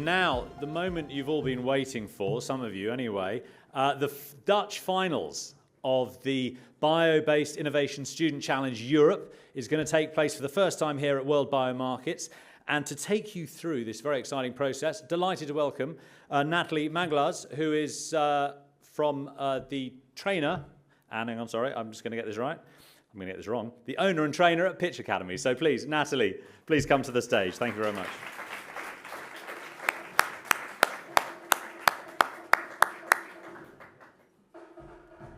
now, the moment you've all been waiting for, some of you anyway, the Dutch finals of the Bio-Based Innovation Student Challenge Europe is going to take place for the first time here at World Biomarkets. And to take you through this very exciting process, delighted to welcome Nathalie Manglaz, who is from the trainer, and hang on, sorry, I'm just going to get this right. I'm going to get this wrong. The owner and trainer at Pitch Academy. So please, Nathalie, please come to the stage. Thank you very much.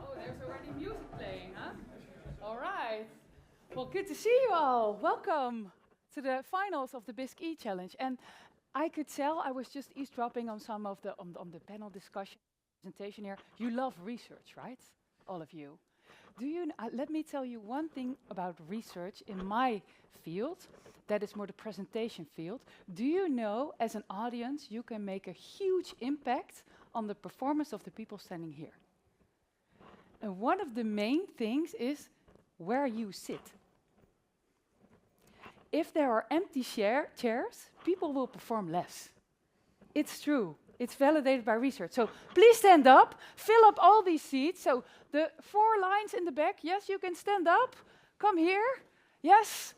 Oh, there's already music playing, huh? All right. Well, good to see you all. Welcome to the finals of the BISC-E challenge. And I could tell, I was just eavesdropping on some of the on the panel discussion presentation here. You love research, right? All of you. Do you? Let me tell you one thing about research in my field, that is more the presentation field. Do you know, as an audience, you can make a huge impact on the performance of the people standing here? And one of the main things is where you sit. If there are empty chairs, people will perform less. It's true. It's validated by research. So please stand up, fill up all these seats. So the 4 lines in the back, yes, you can stand up. Come here. Yes.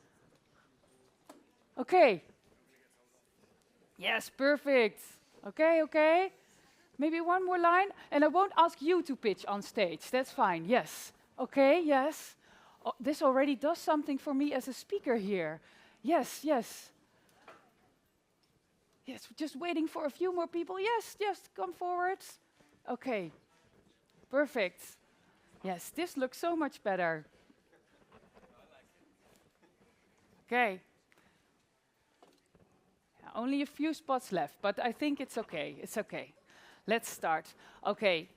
Okay. Yes, perfect. Okay, okay. Maybe one more line. And I won't ask you to pitch on stage. That's fine. Yes. Okay, yes. Oh, this already does something for me as a speaker here. Yes, yes. Yes, just waiting for a few more people. Yes, yes, come forward. Okay, perfect. Yes, this looks so much better. Okay. Only a few spots left, but I think it's okay. It's okay. Let's start. Okay.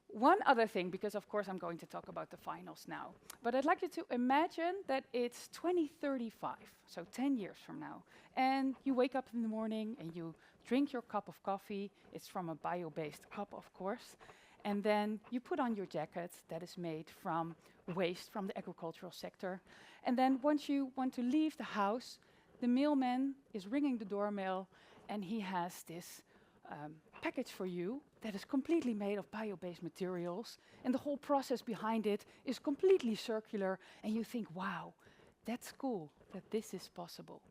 One other thing, because of course I'm going to talk about the finals now, but I'd like you to imagine that it's 2035, so 10 years from now, and you wake up in the morning and you drink your cup of coffee. It's from a bio-based cup, of course, and then you put on your jacket that is made from waste from the agricultural sector, and then once you want to leave the house, the mailman is ringing the doorbell, and he has this package for you that is completely made of bio-based materials, and the whole process behind it is completely circular, and you think, wow, that's cool that this is possible.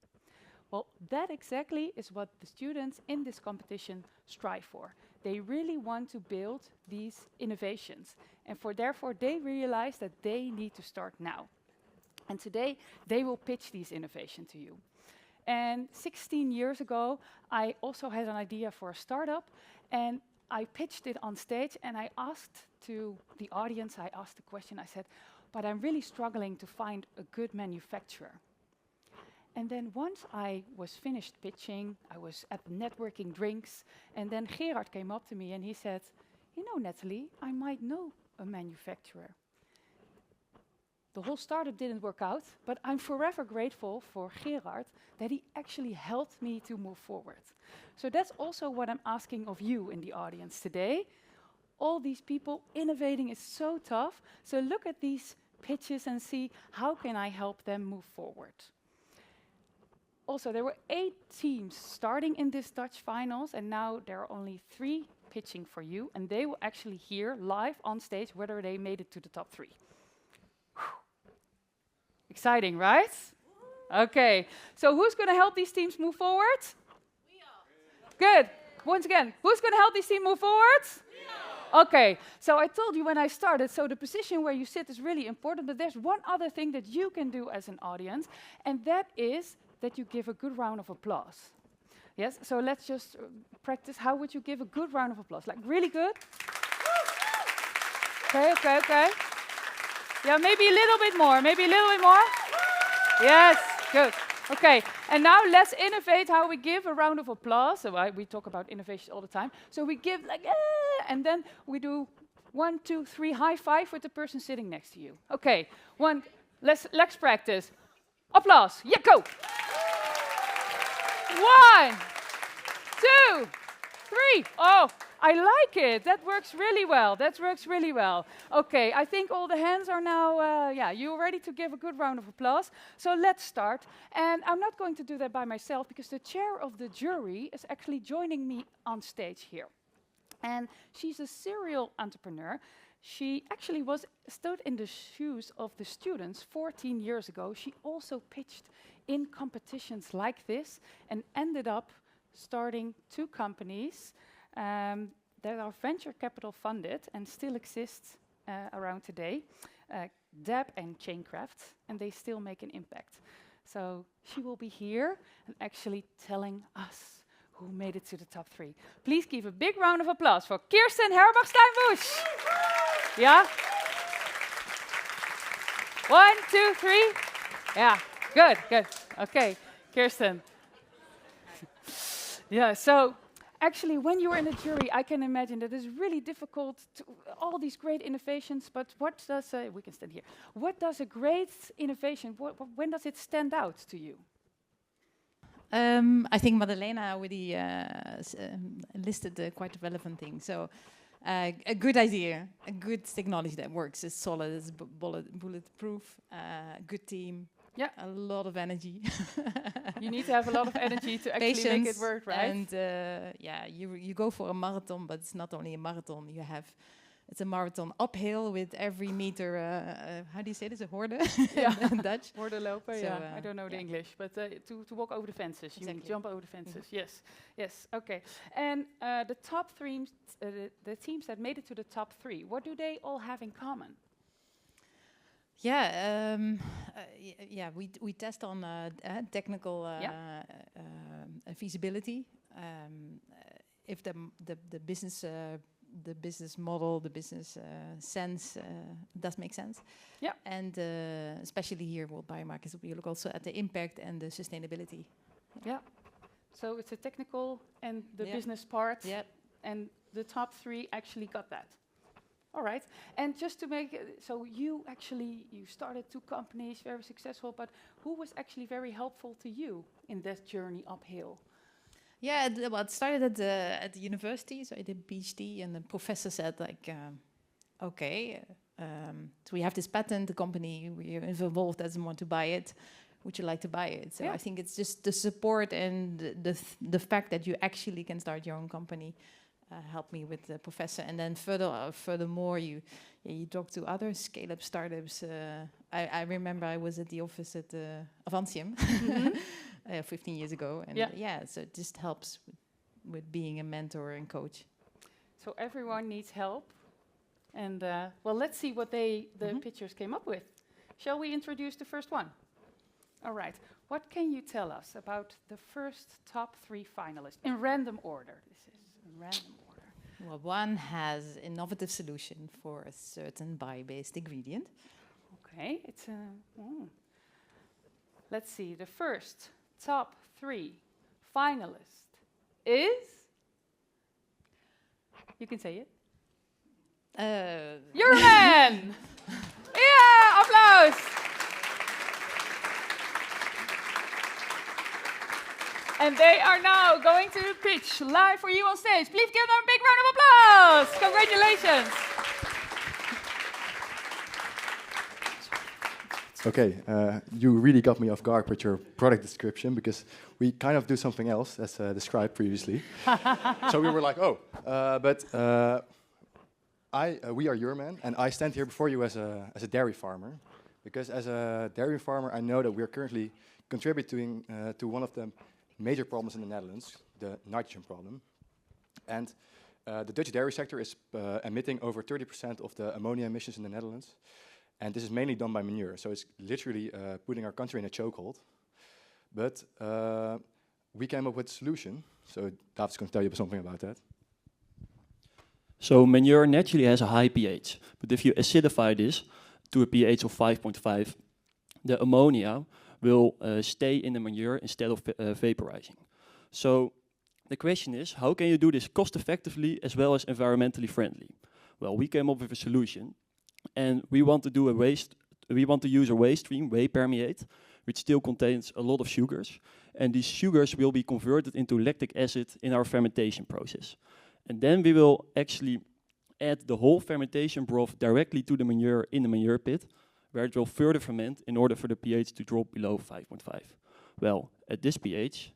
Well, that exactly is what the students in this competition strive for. They really want to build these innovations, and therefore they realize that they need to start now. And today they will pitch these innovations to you. And 16 years ago, I also had an idea for a startup, and I pitched it on stage, and I asked to the audience, I asked the question, I said, but I'm really struggling to find a good manufacturer. And then once I was finished pitching, I was at the networking drinks, and then Gerard came up to me and he said, you know, Nathalie, I might know a manufacturer. The whole startup didn't work out, but I'm forever grateful for Gerard that he actually helped me to move forward. So that's also what I'm asking of you in the audience today. All these people, innovating is so tough, so look at these pitches and see how can I help them move forward. Also, there were 8 teams starting in this Dutch finals, and now there are only 3 pitching for you, and they will actually hear live on stage whether they made it to the top 3. Exciting, right? Okay, so who's going to help these teams move forward? We are. Good. Once again, who's going to help these teams move forward? We are. Okay, so I told you when I started, so the position where you sit is really important, but there's one other thing that you can do as an audience, and that is that you give a good round of applause. Yes, so let's just practice. How would you give a good round of applause? Like really good? Okay, okay, okay. Yeah, maybe a little bit more. Maybe a little bit more. Yes, good. Okay, and now let's innovate how we give a round of applause. So we talk about innovation all the time. So we give like, and then we do 1, 2, 3, high five with the person sitting next to you. Okay, let's practice. Applause. Yeah, go. 1, 2, 3. Oh, I like it. That works really well. That works really well. Okay, I think all the hands are now, you're ready to give a good round of applause. So let's start. And I'm not going to do that by myself because the chair of the jury is actually joining me on stage here. And she's a serial entrepreneur. She actually stood in the shoes of the students 14 years ago. She also pitched in competitions like this and ended up starting 2 companies that are venture capital funded and still exist around today, Dab and Chaincraft, and they still make an impact. So she will be here and actually telling us who made it to the top 3. Please give a big round of applause for Kirsten Herbach-Steinbusch. Yeah? 1, 2, 3. Yeah, good, good. Okay, Kirsten. Yeah, so actually, when you're in a jury, I can imagine that it's really difficult to all these great innovations. But what does we can stand here? What does a great innovation? When does it stand out to you? I think Madalena already listed quite relevant things. So, a good idea, a good technology that works, is solid, is bulletproof, good team. Yeah, a lot of energy. You need to have a lot of energy to actually make it work, right? And you go for a marathon, but it's not only a marathon. It's a marathon uphill with every meter. How do you say this? A horde in Dutch. Horde lopen. So, I don't know the English, but to walk over the fences, you jump over the fences. Yes, yes. Okay. And the top 3, the teams that made it to the top 3, what do they all have in common? We test on technical feasibility. If the business model, the business sense does make sense. Yeah. And especially here, World Biomarkers, we look also at the impact and the sustainability. Yeah. So it's a technical and the business part. Yeah. And the top 3 actually got that. All right, and just to make it, so you started 2 companies, very successful, but who was actually very helpful to you in that journey uphill? Yeah, it started at the university, so I did PhD, and the professor said, like, so we have this patent, the company we're involved doesn't want to buy it, would you like to buy it? So I think it's just the support and the fact that you actually can start your own company. Helped me with the professor, and then furthermore, you talk to other scale-up startups. I remember I was at the office at Avantium 15 years ago, and so it just helps with being a mentor and coach. So everyone needs help, and well, let's see what the pitchers came up with. Shall we introduce the first one? All right. What can you tell us about the first top 3 finalists in random order? This is in random order. Well, one has innovative solution for a certain bio-based ingredient. Okay, it's a. Let's see. The first top 3 finalist is. You can say it. Your man. Yeah, applause. And they are now going to pitch live for you on stage. Please give them a big round of applause. Congratulations. Okay, you really got me off guard with your product description, because we kind of do something else as described previously. So we were like, we are your man, and I stand here before you as a dairy farmer, because as a dairy farmer, I know that we are currently contributing to one of the major problems in the Netherlands, the nitrogen problem. And the Dutch dairy sector is emitting over 30% of the ammonia emissions in the Netherlands. And this is mainly done by manure. So it's literally putting our country in a chokehold. But we came up with a solution. So David's going to tell you something about that. So manure naturally has a high pH. But if you acidify this to a pH of 5.5, the ammonia will stay in the manure instead of vaporizing. So the question is, how can you do this cost effectively as well as environmentally friendly? Well, we came up with a solution, and we want to use a waste stream, whey permeate, which still contains a lot of sugars, and these sugars will be converted into lactic acid in our fermentation process. And then we will actually add the whole fermentation broth directly to the manure in the manure pit, where it will further ferment in order for the pH to drop below 5.5. Well, at this pH,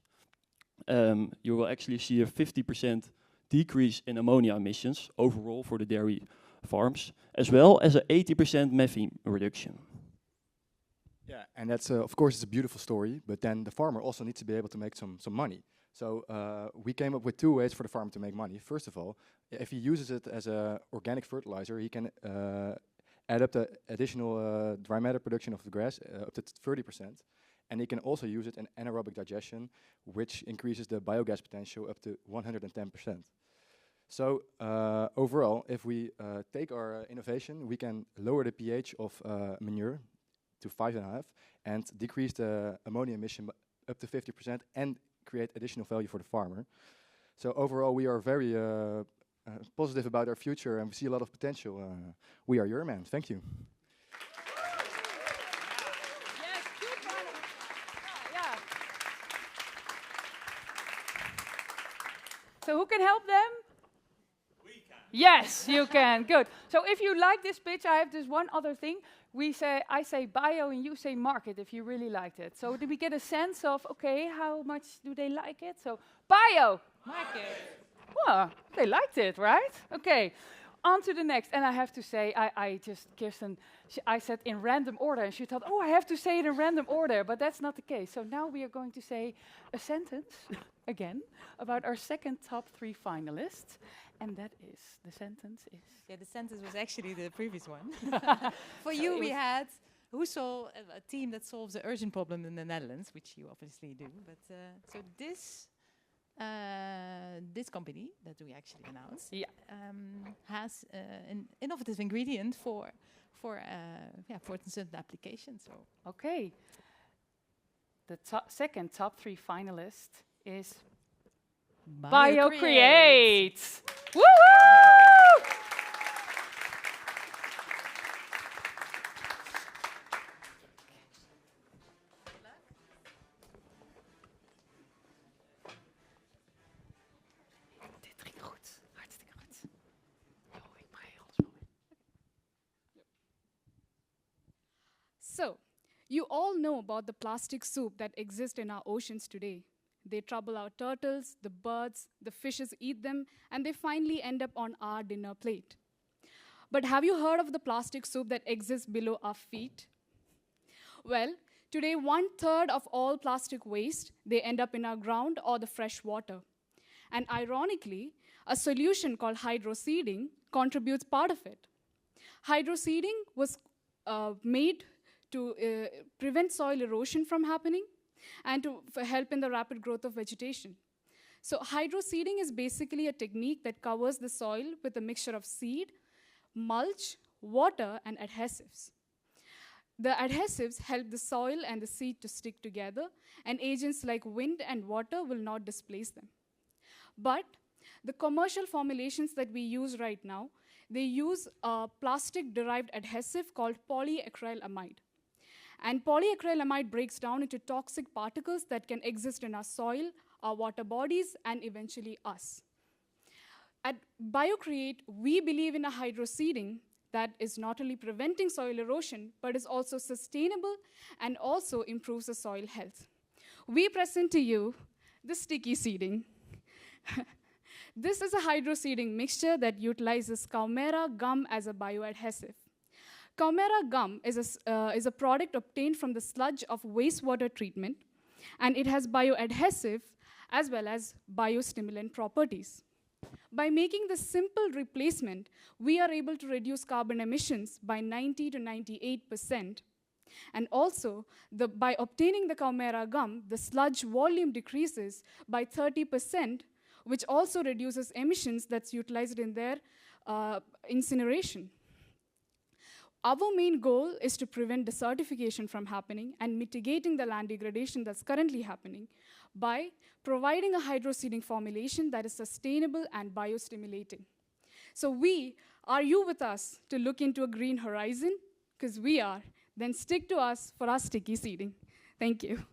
you will actually see a 50% decrease in ammonia emissions overall for the dairy farms, as well as an 80% methane reduction. Yeah, and that's of course it's a beautiful story, but then the farmer also needs to be able to make some money. So we came up with 2 ways for the farmer to make money. First of all, if he uses it as a organic fertilizer, he can add up the additional dry matter production of the grass up to 30%, and he can also use it in anaerobic digestion, which increases the biogas potential up to 110%. So overall, if we take our innovation, we can lower the pH of manure to 5.5 and decrease the ammonia emission up to 50% and create additional value for the farmer. So overall, we are very positive about our future and we see a lot of potential. We are your man. Thank you. Yes, yeah. So who can help them? Yes, you can. Good. So if you like this pitch, I have this one other thing. I say bio and you say market if you really liked it. So do we get a sense of, okay, how much do they like it? So bio. Market. Well, they liked it, right? Okay. On to the next. And I have to say, Kirsten, I said in random order, and she thought, oh, I have to say it in random order, but that's not the case. So now we are going to say a sentence, again, about our second top 3 finalists. And that is, the sentence is... Yeah, the sentence was actually the previous one. For you, we had who saw a team that solves an urgent problem in the Netherlands, which you obviously do. But so this company that we actually announced has an innovative ingredient for certain applications. So okay, the second top 3 finalist is BioCreate. Woo! Dit ging goed. Hartstikke goed. Oh, ik brei alles wel in. So, you all know about the plastic soup that exists in our oceans today. They trouble our turtles, the birds, the fishes eat them, and they finally end up on our dinner plate. But have you heard of the plastic soup that exists below our feet? Well, today 1/3 of all plastic waste, they end up in our ground or the fresh water. And ironically, a solution called hydroseeding contributes part of it. Hydroseeding was made to prevent soil erosion from happening and to help in the rapid growth of vegetation. So hydroseeding is basically a technique that covers the soil with a mixture of seed, mulch, water, and adhesives. The adhesives help the soil and the seed to stick together, and agents like wind and water will not displace them. But the commercial formulations that we use right now, they use a plastic-derived adhesive called polyacrylamide. And polyacrylamide breaks down into toxic particles that can exist in our soil, our water bodies, and eventually us. At BioCreate, we believe in a hydroseeding that is not only preventing soil erosion, but is also sustainable and also improves the soil health. We present to you the sticky seeding. This is a hydroseeding mixture that utilizes Kaumera gum as a bioadhesive. Kaumera gum is a product obtained from the sludge of wastewater treatment, and it has bioadhesive as well as biostimulant properties. By making this simple replacement, we are able to reduce carbon emissions by 90 to 98%. And also, by obtaining the Kaumera gum, the sludge volume decreases by 30%, which also reduces emissions that's utilized in their incineration. Our main goal is to prevent desertification from happening and mitigating the land degradation that's currently happening by providing a hydroseeding formulation that is sustainable and biostimulating. So are you with us to look into a green horizon? Because we are. Then stick to us for our sticky seeding. Thank you.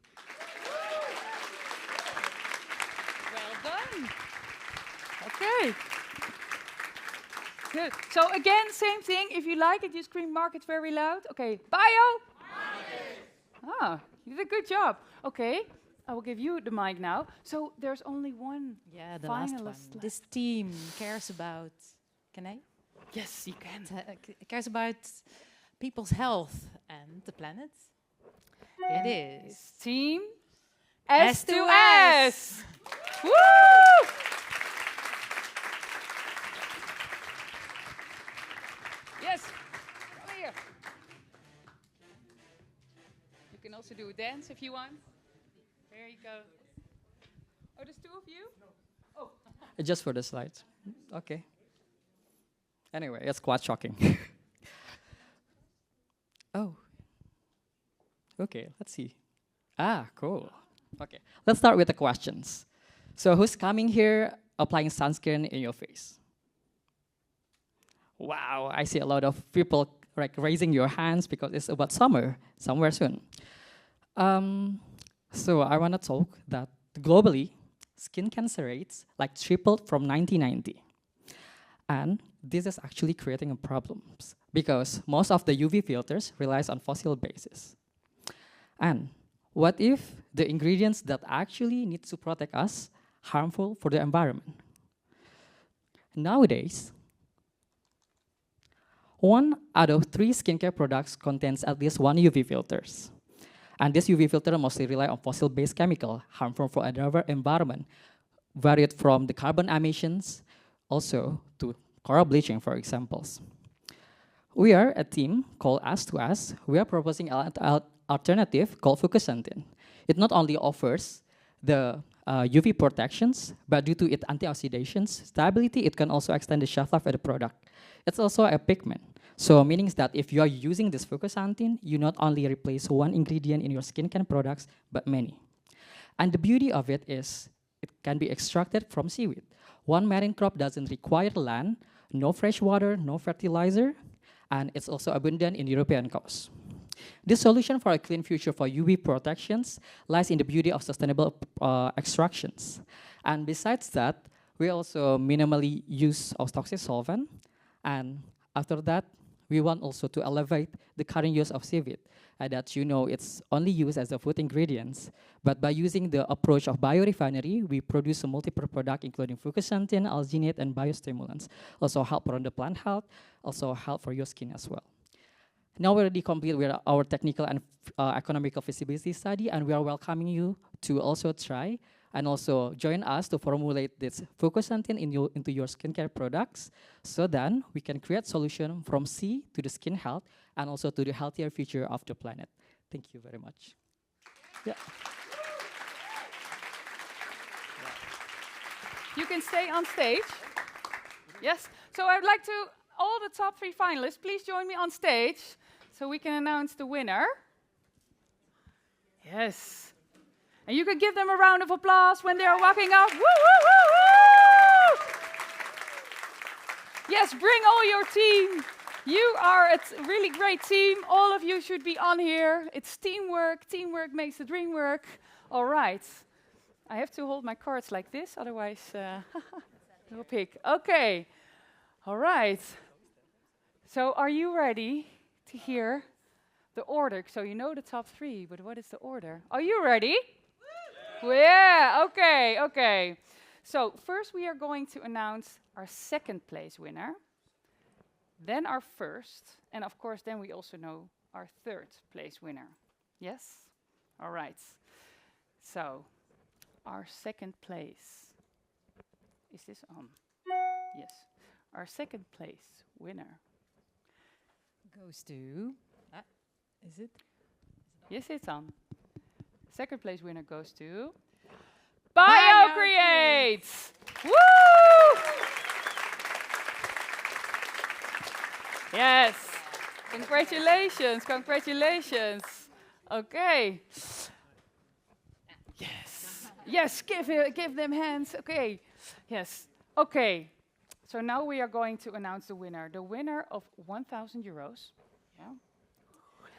Well done. Okay. Good. So again, same thing. If you like it, you scream market very loud. Okay. Bio? Market. Ah, you did a good job. Okay. I will give you the mic now. So there's only one The last one. finalist left. This team cares about. Can I? Yes, you can. Cares about people's health and the planet. It is Team S to S2S. Woo! Yes. Come here. You can also do a dance if you want. There you go. Oh, there's two of you? Oh. Just for the slides. Okay. Anyway, it's quite shocking. Oh. Okay, let's see. Ah, cool. Okay, let's start with the questions. So who's coming here applying sunscreen in your face? Wow, I see a lot of people like raising your hands because it's about summer, somewhere soon. So I want to talk that globally, skin cancer rates like tripled from 1990. And this is actually creating problems because most of the UV filters relies on fossil bases. And what if the ingredients that actually need to protect us harmful for the environment? Nowadays, 1 out of 3 skincare products contains at least 1 UV filters. And this UV filter mostly rely on fossil-based chemical harmful for our environment, varied from the carbon emissions also to coral bleaching, for examples. We are a team called S2S. We are proposing an alternative called fucoxanthin. It not only offers the UV protections, but due to its antioxidant stability, it can also extend the shelf life of the product. It's also a pigment. So meaning that if you are using this fucoxanthin, you not only replace one ingredient in your skincare products, but many. And the beauty of it is it can be extracted from seaweed. One marine crop doesn't require land, no fresh water, no fertilizer, and it's also abundant in European coast. This solution for a clean future for UV protections lies in the beauty of sustainable extractions. And besides that, we also minimally use our toxic solvent. And after that, we want also to elevate the current use of seaweed. That it's only used as a food ingredients. But by using the approach of biorefinery, we produce a multiple product including fucoxanthin, alginate, and biostimulants. Also help around the plant health, also help for your skin as well. Now we're already complete with our technical and economical feasibility study, and we are welcoming you to also try and also join us to formulate this fucoxanthin into your skincare products, so then we can create solution from sea to the skin health and also to the healthier future of the planet. Thank you very much. Yeah. You can stay on stage. Yes. So I'd like to, all the top 3 finalists, please join me on stage so we can announce the winner. Yes. And you can give them a round of applause when they are walking up. Woo, woo, woo, woo! Yes, bring all your team. You are a really great team. All of you should be on here. It's teamwork. Teamwork makes the dream work. All right. I have to hold my cards like this, otherwise they'll pick. Okay. All right. So are you ready to hear the order? So you know the top 3, but what is the order? Are you ready? Yeah, okay, okay. So first we are going to announce our 2nd place winner, then our 1st, and of course then we also know our 3rd place winner. Yes? All right. So our 2nd place, is this on? Yes. Our 2nd place winner goes to. Is it? Yes, it's on. 2nd place winner goes to BioCreate! Woo! Yes. Congratulations, congratulations. Okay. Yes. Yes, give them hands. Okay. Yes. Okay. So now we are going to announce the winner. The winner of 1,000 euros. Yeah.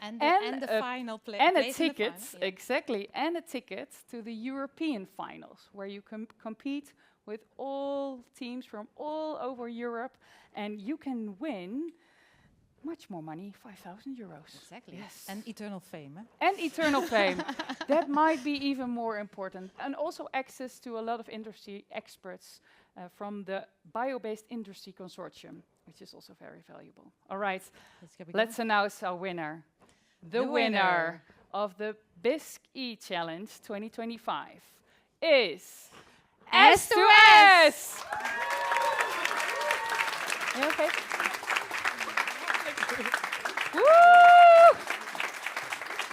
And the final place. And a ticket, exactly, and a ticket to the European finals, where you compete with all teams from all over Europe, and you can win much more money, 5,000 euros. Exactly. Yes. And eternal fame. And eternal fame. That might be even more important. And also access to a lot of industry experts from the Bio-Based Industry Consortium, which is also very valuable. All right, let's announce our winner. The winner of the BISC-E Challenge 2025 is S2S! Yeah, okay. Woo!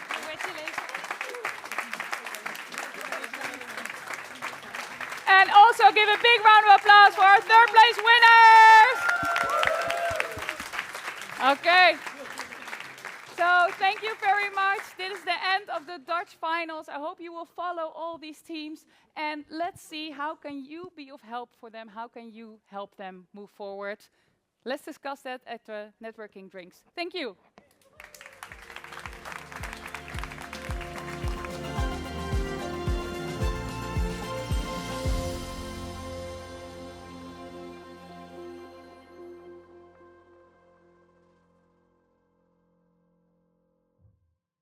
Congratulations. And also give a big round of applause for our third place winners. Okay. So thank you very much. This is the end of the Dutch finals. I hope you will follow all these teams, and let's see how can you be of help for them. How can you help them move forward? Let's discuss that at the networking drinks. Thank you.